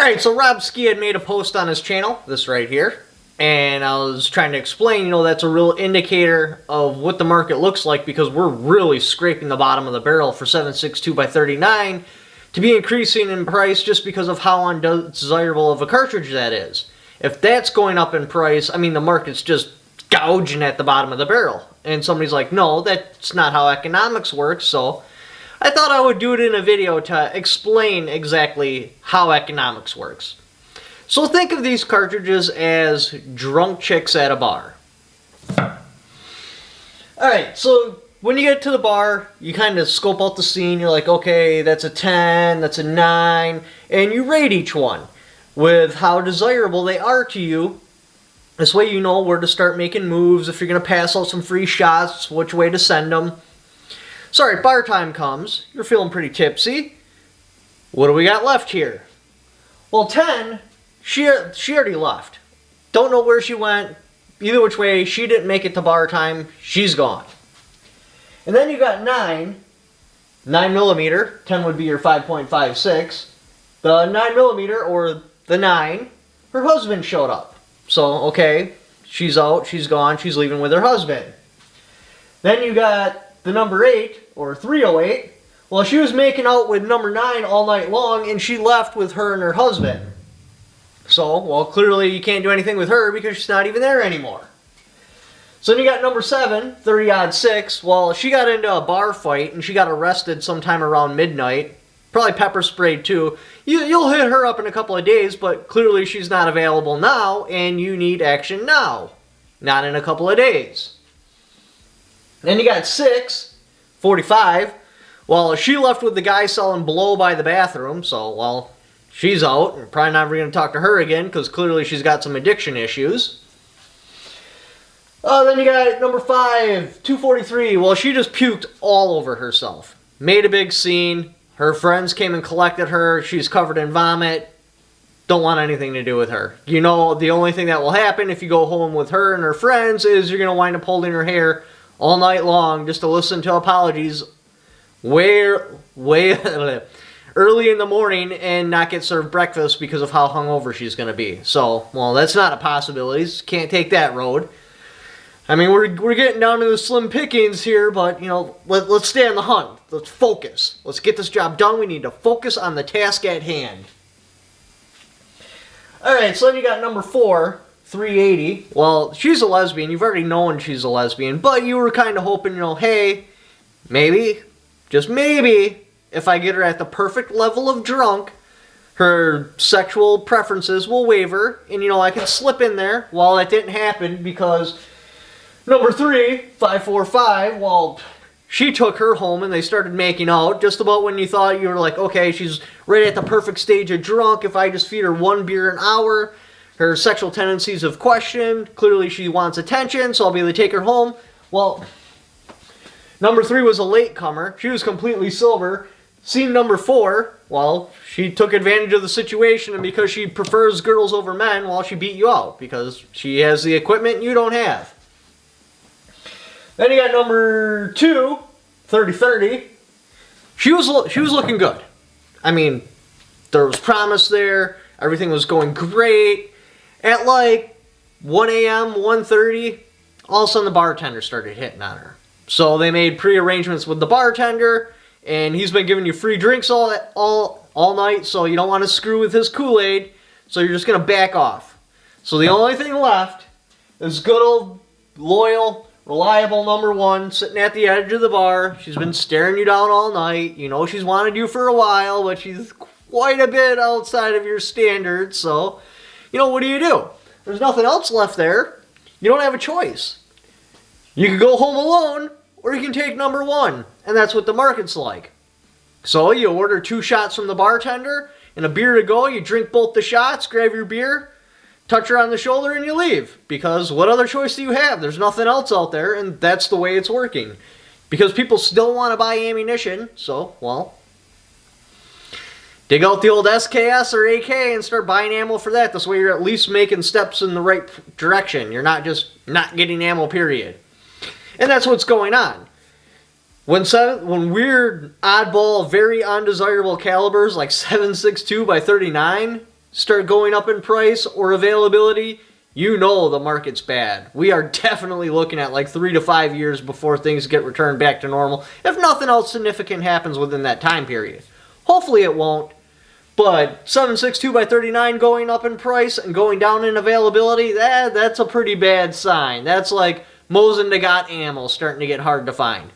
Alright, so Rob Ski had made a post on his channel, this right here, and I was trying to explain, that's a real indicator of what the market looks like, because we're really scraping the bottom of the barrel for 7.62 by 39 to be increasing in price just because of how undesirable of a cartridge that is. If that's going up in price, I mean, the market's just gouging at the bottom of the barrel. And somebody's like, no, that's not how economics works, so I thought I would do it in a video to explain exactly how economics works. So think of these cartridges as drunk chicks at a bar. Alright, so when you get to the bar, you kind of scope out the scene. You're like, okay, that's a 10, that's a 9, and you rate each one with how desirable they are to you. This way you know where to start making moves, if you're going to pass out some free shots, which way to send them. Sorry, bar time comes. You're feeling pretty tipsy. What do we got left here? Well, 10, she already left. Don't know where she went. Either which way, she didn't make it to bar time. She's gone. And then you got 9 millimeter. 10 would be your 5.56. The 9 millimeter, or the 9, her husband showed up. So, okay, she's out, she's gone, she's leaving with her husband. Then you got the number 8, or 308, well, she was making out with number 9 all night long, and she left with her and her husband. So, well, clearly you can't do anything with her because she's not even there anymore. So then you got number 7, 30-6, well, she got into a bar fight, and she got arrested sometime around midnight. Probably pepper sprayed too. You'll hit her up in a couple of days, but clearly she's not available now, and you need action now, not in a couple of days. Then you got 6, 45. Well, she left with the guy selling blow by the bathroom, so, well, she's out. You're probably never going to talk to her again, because clearly she's got some addiction issues. Then you got number 5, 243. Well, she just puked all over herself. Made a big scene. Her friends came and collected her. She's covered in vomit. Don't want anything to do with her. You know, the only thing that will happen if you go home with her and her friends is you're going to wind up holding her hair all night long just to listen to apologies way early in the morning and not get served breakfast because of how hungover she's going to be. So, well, that's not a possibility. Can't take that road. I mean, we're getting down to the slim pickings here, but, let's stay on the hunt. Let's focus. Let's get this job done. We need to focus on the task at hand. Alright, so then you got number 4, 380. Well, she's a lesbian. You've already known she's a lesbian, but you were kind of hoping, hey, maybe, just maybe, if I get her at the perfect level of drunk, her sexual preferences will waver, and, I can slip in there. Well, that didn't happen because number 3, 545, well, she took her home and they started making out just about when you thought you were like, okay, she's right at the perfect stage of drunk. If I just feed her 1 beer an hour, her sexual tendencies have questioned. Clearly she wants attention, so I'll be able to take her home. Well, number 3 was a latecomer. She was completely sober. Scene number 4, well, she took advantage of the situation, and because she prefers girls over men, well, she beat you out because she has the equipment you don't have. Then you got number 2, 30-30. She was looking good. I mean, there was promise there. Everything was going great. At like 1 a.m., 1:30, all of a sudden the bartender started hitting on her. So they made pre-arrangements with the bartender, and he's been giving you free drinks all night, so you don't want to screw with his Kool-Aid, so you're just going to back off. So the only thing left is good old, loyal, reliable number 1 sitting at the edge of the bar. She's been staring you down all night. You know she's wanted you for a while, but she's quite a bit outside of your standards. So, what do? There's nothing else left there. You don't have a choice. You can go home alone, or you can take number 1. And that's what the market's like. So you order 2 shots from the bartender and a beer to go. You drink both the shots, grab your beer, touch her on the shoulder, and you leave. Because what other choice do you have? There's nothing else out there, and that's the way it's working. Because people still want to buy ammunition, so, well, dig out the old SKS or AK and start buying ammo for that. This way you're at least making steps in the right direction. You're not just not getting ammo, period. And that's what's going on. When weird, oddball, very undesirable calibers like 7.62 by 39 start going up in price or availability, you know the market's bad. We are definitely looking at like 3 to 5 years before things get returned back to normal, if nothing else significant happens within that time period. Hopefully it won't, but 7.62 by 39 going up in price and going down in availability, that's a pretty bad sign. That's like Mosin to got ammo starting to get hard to find.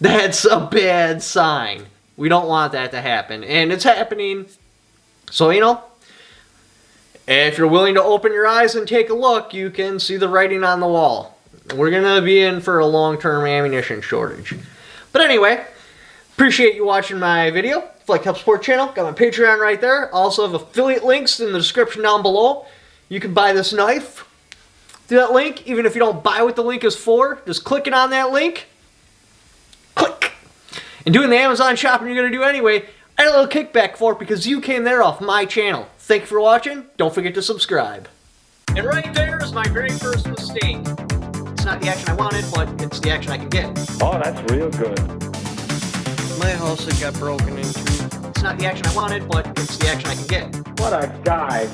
That's a bad sign. We don't want that to happen, and it's happening. So, you know, if you're willing to open your eyes and take a look, you can see the writing on the wall. We're going to be in for a long-term ammunition shortage. But anyway, appreciate you watching my video. If you like Help Support channel, got my Patreon right there. Also have affiliate links in the description down below. You can buy this knife through that link. Even if you don't buy what the link is for, just clicking on that link. Click. And doing the Amazon shopping you're going to do anyway, I had a little kickback for it because you came there off my channel. Thank you for watching. Don't forget to subscribe. And right there is my very first mistake. It's not the action I wanted, but it's the action I can get. Oh, that's real good. My house had got broken into. It's not the action I wanted, but it's the action I can get. What a guy.